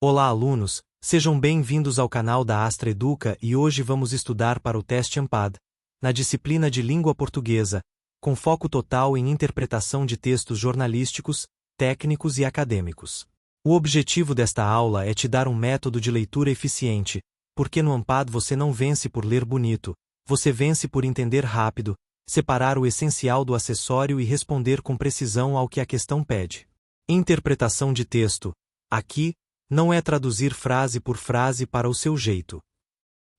Olá, alunos, sejam bem-vindos ao canal da Astra Educa e hoje vamos estudar para o teste AMPAD, na disciplina de Língua Portuguesa, com foco total em interpretação de textos jornalísticos, técnicos e acadêmicos. O objetivo desta aula é te dar um método de leitura eficiente, porque no AMPAD você não vence por ler bonito, você vence por entender rápido, separar o essencial do acessório e responder com precisão ao que a questão pede. Interpretação de texto. Aqui, não é traduzir frase por frase para o seu jeito.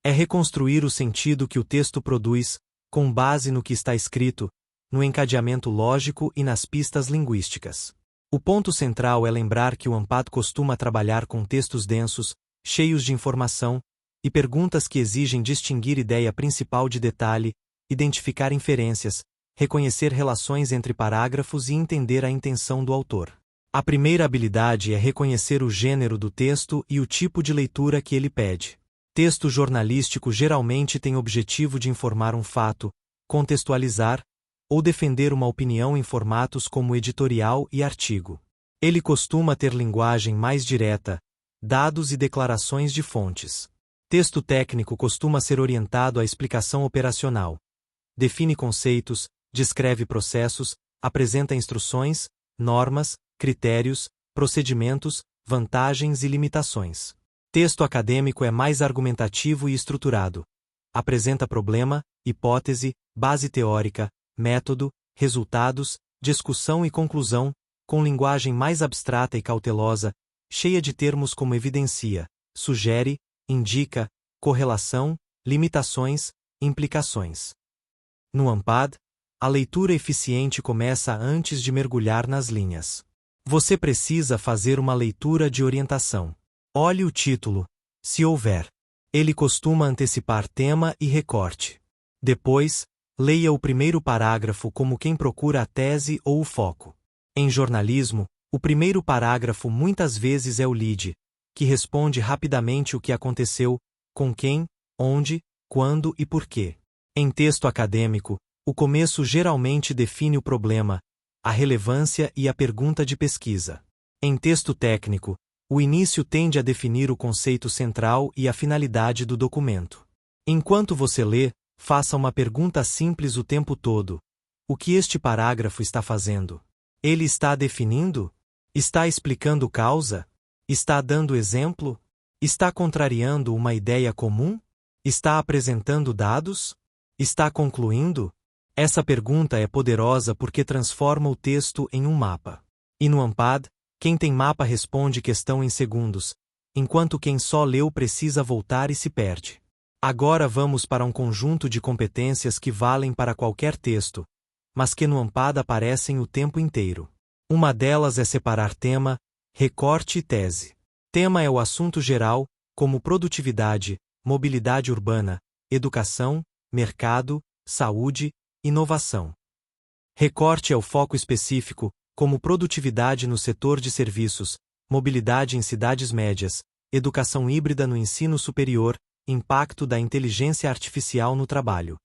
É reconstruir o sentido que o texto produz, com base no que está escrito, no encadeamento lógico e nas pistas linguísticas. O ponto central é lembrar que o AMPAD costuma trabalhar com textos densos, cheios de informação, e perguntas que exigem distinguir ideia principal de detalhe, identificar inferências, reconhecer relações entre parágrafos e entender a intenção do autor. A primeira habilidade é reconhecer o gênero do texto e o tipo de leitura que ele pede. Texto jornalístico geralmente tem objetivo de informar um fato, contextualizar, ou defender uma opinião em formatos como editorial e artigo. Ele costuma ter linguagem mais direta, dados e declarações de fontes. Texto técnico costuma ser orientado à explicação operacional. Define conceitos, descreve processos, apresenta instruções, normas, critérios, procedimentos, vantagens e limitações. Texto acadêmico é mais argumentativo e estruturado. Apresenta problema, hipótese, base teórica, método, resultados, discussão e conclusão, com linguagem mais abstrata e cautelosa, cheia de termos como evidencia, sugere, indica, correlação, limitações, implicações. No AMPAD, a leitura eficiente começa antes de mergulhar nas linhas. Você precisa fazer uma leitura de orientação. Olhe o título, se houver. Ele costuma antecipar tema e recorte. Depois, leia o primeiro parágrafo como quem procura a tese ou o foco. Em jornalismo, o primeiro parágrafo muitas vezes é o lead, que responde rapidamente o que aconteceu, com quem, onde, quando e por quê. Em texto acadêmico, o começo geralmente define o problema, a relevância e a pergunta de pesquisa. Em texto técnico, o início tende a definir o conceito central e a finalidade do documento. Enquanto você lê, faça uma pergunta simples o tempo todo. O que este parágrafo está fazendo? Ele está definindo? Está explicando causa? Está dando exemplo? Está contrariando uma ideia comum? Está apresentando dados? Está concluindo? Essa pergunta é poderosa porque transforma o texto em um mapa. E no AMPAD, quem tem mapa responde questão em segundos, enquanto quem só leu precisa voltar e se perde. Agora vamos para um conjunto de competências que valem para qualquer texto, mas que no AMPAD aparecem o tempo inteiro. Uma delas é separar tema, recorte e tese. Tema é o assunto geral, como produtividade, mobilidade urbana, educação, mercado, saúde, inovação. Recorte é o foco específico, como produtividade no setor de serviços, mobilidade em cidades médias, educação híbrida no ensino superior, impacto da inteligência artificial no trabalho.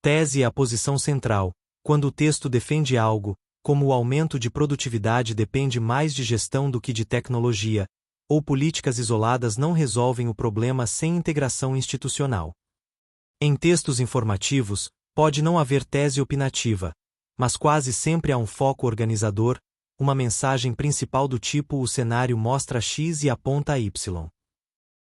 Tese é a posição central, quando o texto defende algo, como o aumento de produtividade depende mais de gestão do que de tecnologia, ou políticas isoladas não resolvem o problema sem integração institucional. Em textos informativos, pode não haver tese opinativa, mas quase sempre há um foco organizador, uma mensagem principal do tipo o cenário mostra X e aponta Y.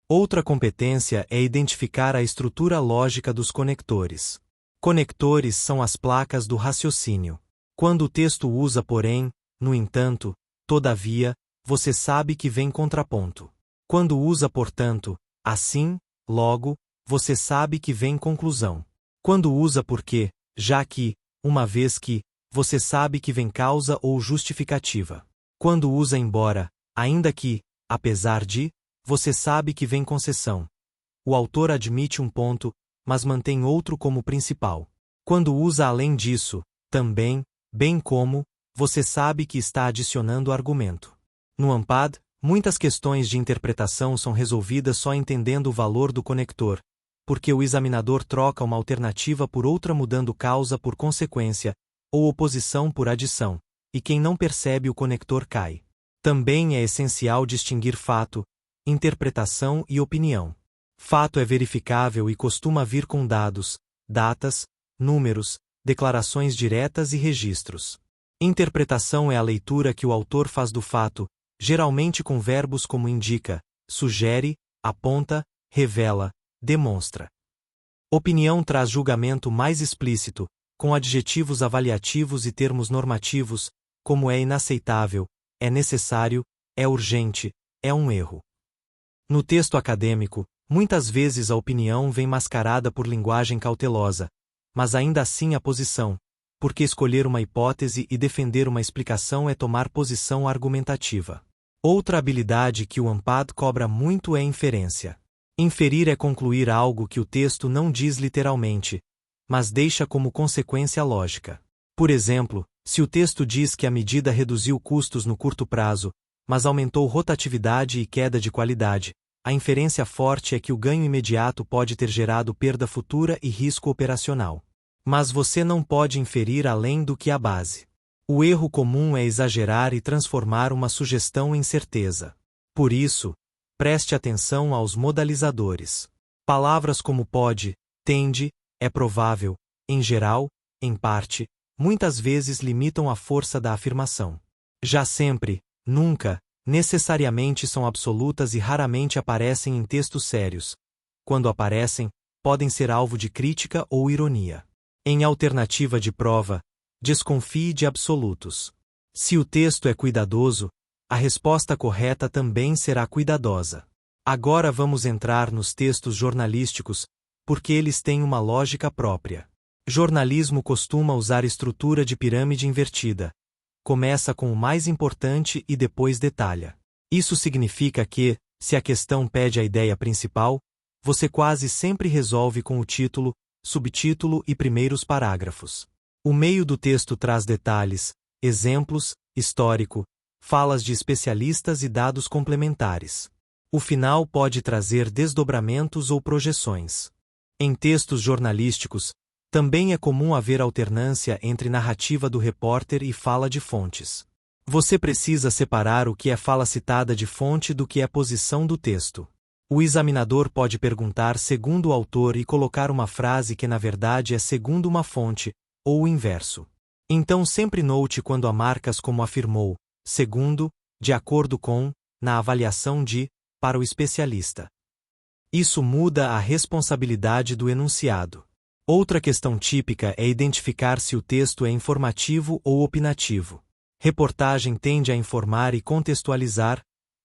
Outra competência é identificar a estrutura lógica dos conectores. Conectores são as placas do raciocínio. Quando o texto usa porém, no entanto, todavia, você sabe que vem contraponto. Quando usa portanto, assim, logo, você sabe que vem conclusão. Quando usa porque, já que, uma vez que, você sabe que vem causa ou justificativa. Quando usa embora, ainda que, apesar de, você sabe que vem concessão. O autor admite um ponto, mas mantém outro como principal. Quando usa além disso, também, bem como, você sabe que está adicionando argumento. No AMPAD, muitas questões de interpretação são resolvidas só entendendo o valor do conector, porque o examinador troca uma alternativa por outra mudando causa por consequência, ou oposição por adição, e quem não percebe o conector cai. Também é essencial distinguir fato, interpretação e opinião. Fato é verificável e costuma vir com dados, datas, números, declarações diretas e registros. Interpretação é a leitura que o autor faz do fato, geralmente com verbos como indica, sugere, aponta, revela, demonstra. Opinião traz julgamento mais explícito, com adjetivos avaliativos e termos normativos, como é inaceitável, é necessário, é urgente, é um erro. No texto acadêmico, muitas vezes a opinião vem mascarada por linguagem cautelosa, mas ainda assim a posição, porque escolher uma hipótese e defender uma explicação é tomar posição argumentativa. Outra habilidade que o AMPAD cobra muito é inferência. Inferir é concluir algo que o texto não diz literalmente, mas deixa como consequência lógica. Por exemplo, se o texto diz que a medida reduziu custos no curto prazo, mas aumentou rotatividade e queda de qualidade, a inferência forte é que o ganho imediato pode ter gerado perda futura e risco operacional. Mas você não pode inferir além do que a base. O erro comum é exagerar e transformar uma sugestão em certeza. Por isso, preste atenção aos modalizadores. Palavras como pode, tende, é provável, em geral, em parte, muitas vezes limitam a força da afirmação. Já sempre, nunca, necessariamente são absolutas e raramente aparecem em textos sérios. Quando aparecem, podem ser alvo de crítica ou ironia. Em alternativa de prova, desconfie de absolutos. Se o texto é cuidadoso, a resposta correta também será cuidadosa. Agora vamos entrar nos textos jornalísticos, porque eles têm uma lógica própria. Jornalismo costuma usar estrutura de pirâmide invertida. Começa com o mais importante e depois detalha. Isso significa que, se a questão pede a ideia principal, você quase sempre resolve com o título, subtítulo e primeiros parágrafos. O meio do texto traz detalhes, exemplos, histórico, falas de especialistas e dados complementares. O final pode trazer desdobramentos ou projeções. Em textos jornalísticos, também é comum haver alternância entre narrativa do repórter e fala de fontes. Você precisa separar o que é fala citada de fonte do que é posição do texto. O examinador pode perguntar segundo o autor e colocar uma frase que na verdade é segundo uma fonte, ou o inverso. Então sempre note quando há marcas como afirmou, segundo, de acordo com, na avaliação de, para o especialista. Isso muda a responsabilidade do enunciado. Outra questão típica é identificar se o texto é informativo ou opinativo. Reportagem tende a informar e contextualizar,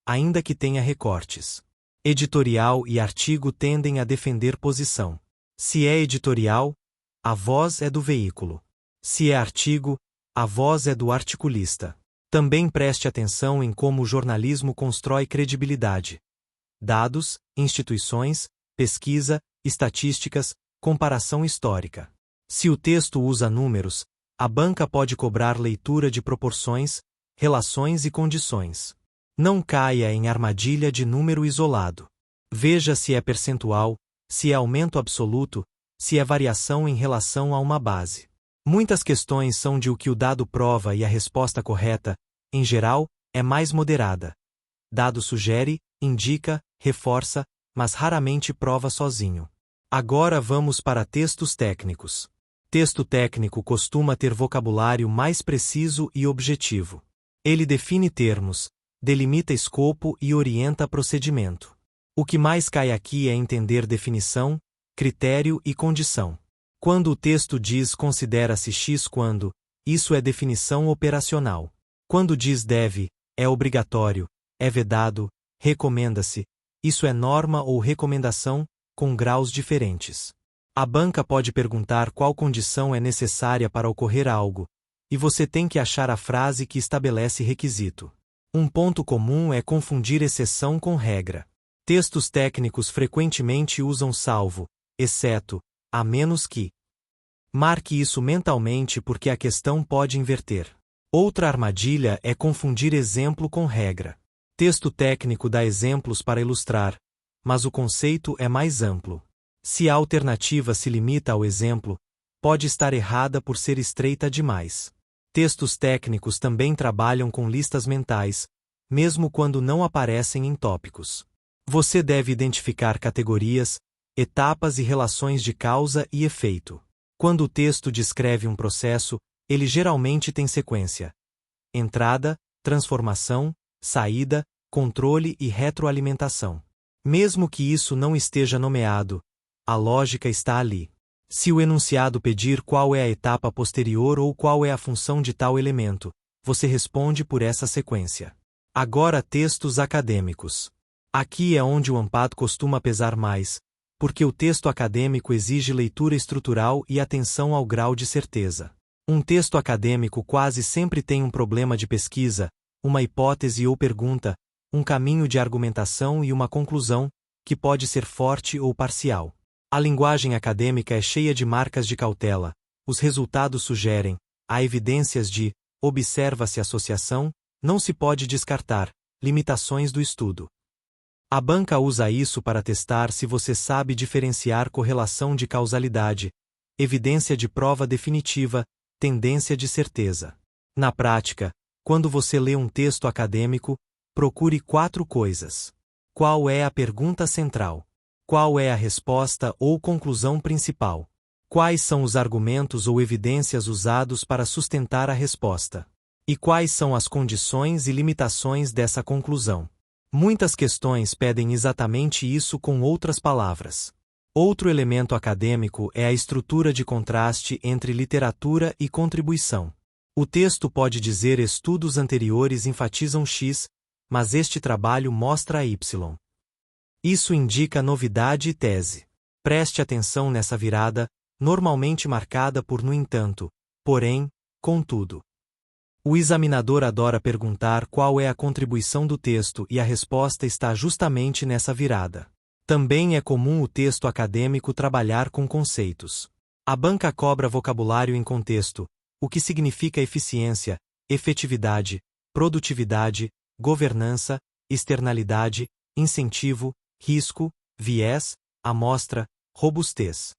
ainda que tenha recortes. Editorial e artigo tendem a defender posição. Se é editorial, a voz é do veículo. Se é artigo, a voz é do articulista. Também preste atenção em como o jornalismo constrói credibilidade. Dados, instituições, pesquisa, estatísticas, comparação histórica. Se o texto usa números, a banca pode cobrar leitura de proporções, relações e condições. Não caia em armadilha de número isolado. Veja se é percentual, se é aumento absoluto, se é variação em relação a uma base. Muitas questões são de o que o dado prova e a resposta correta, em geral, é mais moderada. Dado sugere, indica, reforça, mas raramente prova sozinho. Agora vamos para textos técnicos. Texto técnico costuma ter vocabulário mais preciso e objetivo. Ele define termos, delimita escopo e orienta procedimento. O que mais cai aqui é entender definição, critério e condição. Quando o texto diz considera-se X quando, isso é definição operacional. Quando diz deve, é obrigatório, é vedado, recomenda-se, isso é norma ou recomendação, com graus diferentes. A banca pode perguntar qual condição é necessária para ocorrer algo, e você tem que achar a frase que estabelece requisito. Um ponto comum é confundir exceção com regra. Textos técnicos frequentemente usam salvo, exceto, a menos que. Marque isso mentalmente porque a questão pode inverter. Outra armadilha é confundir exemplo com regra. Texto técnico dá exemplos para ilustrar, mas o conceito é mais amplo. Se a alternativa se limita ao exemplo, pode estar errada por ser estreita demais. Textos técnicos também trabalham com listas mentais, mesmo quando não aparecem em tópicos. Você deve identificar categorias, etapas e relações de causa e efeito. Quando o texto descreve um processo, ele geralmente tem sequência: entrada, transformação, saída, controle e retroalimentação. Mesmo que isso não esteja nomeado, a lógica está ali. Se o enunciado pedir qual é a etapa posterior ou qual é a função de tal elemento, você responde por essa sequência. Agora, textos acadêmicos. Aqui é onde o UNPAD costuma pesar mais, porque o texto acadêmico exige leitura estrutural e atenção ao grau de certeza. Um texto acadêmico quase sempre tem um problema de pesquisa, uma hipótese ou pergunta, um caminho de argumentação e uma conclusão, que pode ser forte ou parcial. A linguagem acadêmica é cheia de marcas de cautela, os resultados sugerem, há evidências de, observa-se associação, não se pode descartar, limitações do estudo. A banca usa isso para testar se você sabe diferenciar correlação de causalidade, evidência de prova definitiva, tendência de certeza. Na prática, quando você lê um texto acadêmico, procure 4 coisas. Qual é a pergunta central? Qual é a resposta ou conclusão principal? Quais são os argumentos ou evidências usados para sustentar a resposta? E quais são as condições e limitações dessa conclusão? Muitas questões pedem exatamente isso com outras palavras. Outro elemento acadêmico é a estrutura de contraste entre literatura e contribuição. O texto pode dizer estudos anteriores enfatizam X, mas este trabalho mostra Y. Isso indica novidade e tese. Preste atenção nessa virada, normalmente marcada por no entanto, porém, contudo. O examinador adora perguntar qual é a contribuição do texto e a resposta está justamente nessa virada. Também é comum o texto acadêmico trabalhar com conceitos. A banca cobra vocabulário em contexto, o que significa eficiência, efetividade, produtividade, governança, externalidade, incentivo, risco, viés, amostra, robustez.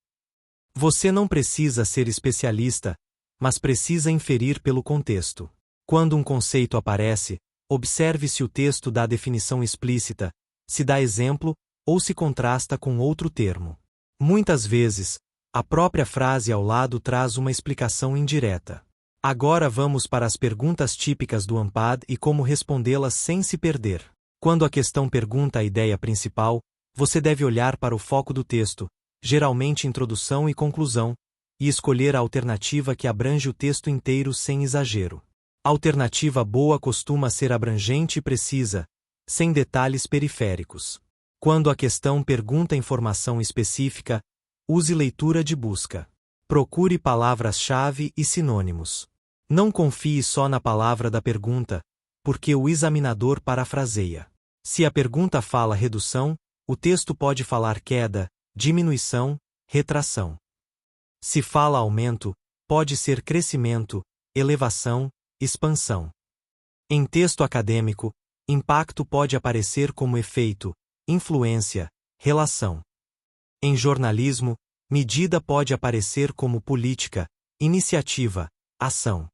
Você não precisa ser especialista, mas precisa inferir pelo contexto. Quando um conceito aparece, observe se o texto dá definição explícita, se dá exemplo, ou se contrasta com outro termo. Muitas vezes, a própria frase ao lado traz uma explicação indireta. Agora vamos para as perguntas típicas do UNPAD e como respondê-las sem se perder. Quando a questão pergunta a ideia principal, você deve olhar para o foco do texto, geralmente introdução e conclusão, e escolher a alternativa que abrange o texto inteiro sem exagero. A alternativa boa costuma ser abrangente e precisa, sem detalhes periféricos. Quando a questão pergunta informação específica, use leitura de busca. Procure palavras-chave e sinônimos. Não confie só na palavra da pergunta, porque o examinador parafraseia. Se a pergunta fala redução, o texto pode falar queda, diminuição, retração. Se fala aumento, pode ser crescimento, elevação, expansão. Em texto acadêmico, impacto pode aparecer como efeito, influência, relação. Em jornalismo, medida pode aparecer como política, iniciativa, ação.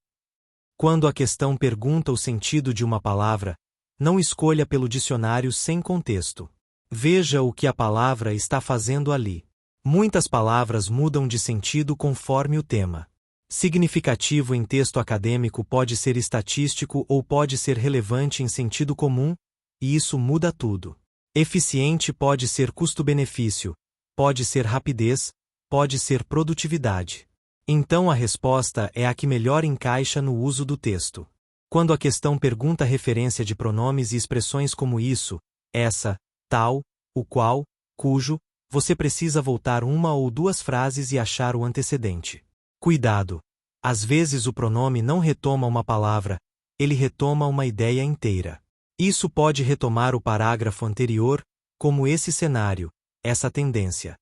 Quando a questão pergunta o sentido de uma palavra, não escolha pelo dicionário sem contexto. Veja o que a palavra está fazendo ali. Muitas palavras mudam de sentido conforme o tema. Significativo em texto acadêmico pode ser estatístico ou pode ser relevante em sentido comum, e isso muda tudo. Eficiente pode ser custo-benefício, pode ser rapidez, pode ser produtividade. Então a resposta é a que melhor encaixa no uso do texto. Quando a questão pergunta referência de pronomes e expressões como isso, essa, tal, o qual, cujo, você precisa voltar uma ou 2 frases e achar o antecedente. Cuidado! Às vezes o pronome não retoma uma palavra, ele retoma uma ideia inteira. Isso pode retomar o parágrafo anterior, como esse cenário, essa tendência.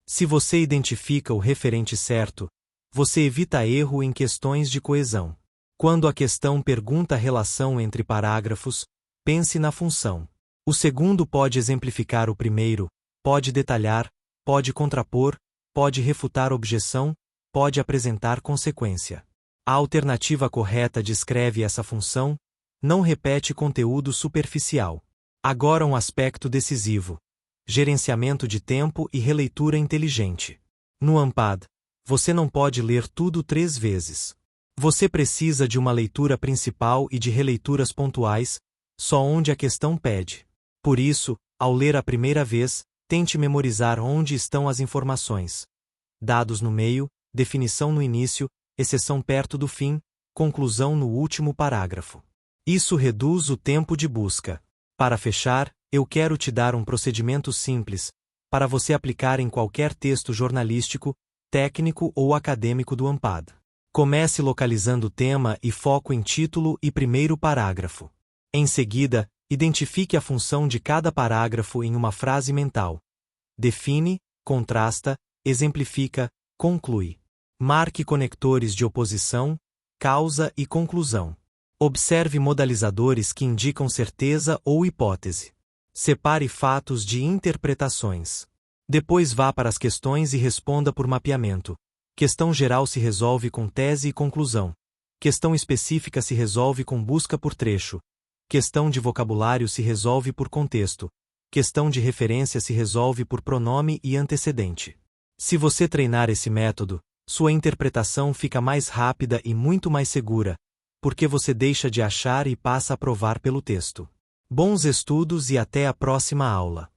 Se você identifica o referente certo, você evita erro em questões de coesão. Quando a questão pergunta a relação entre parágrafos, pense na função. O segundo pode exemplificar o primeiro, pode detalhar, pode contrapor, pode refutar objeção, pode apresentar consequência. A alternativa correta descreve essa função, não repete conteúdo superficial. Agora um aspecto decisivo: gerenciamento de tempo e releitura inteligente. No Unpad, você não pode ler tudo 3 vezes. Você precisa de uma leitura principal e de releituras pontuais, só onde a questão pede. Por isso, ao ler a primeira vez, tente memorizar onde estão as informações. Dados no meio, definição no início, exceção perto do fim, conclusão no último parágrafo. Isso reduz o tempo de busca. Para fechar, eu quero te dar um procedimento simples, para você aplicar em qualquer texto jornalístico, técnico ou acadêmico do Unpad. Comece localizando o tema e foco em título e primeiro parágrafo. Em seguida, identifique a função de cada parágrafo em uma frase mental. Define, contrasta, exemplifica, conclui. Marque conectores de oposição, causa e conclusão. Observe modalizadores que indicam certeza ou hipótese. Separe fatos de interpretações. Depois vá para as questões e responda por mapeamento. Questão geral se resolve com tese e conclusão. Questão específica se resolve com busca por trecho. Questão de vocabulário se resolve por contexto. Questão de referência se resolve por pronome e antecedente. Se você treinar esse método, sua interpretação fica mais rápida e muito mais segura, porque você deixa de achar e passa a provar pelo texto. Bons estudos e até a próxima aula.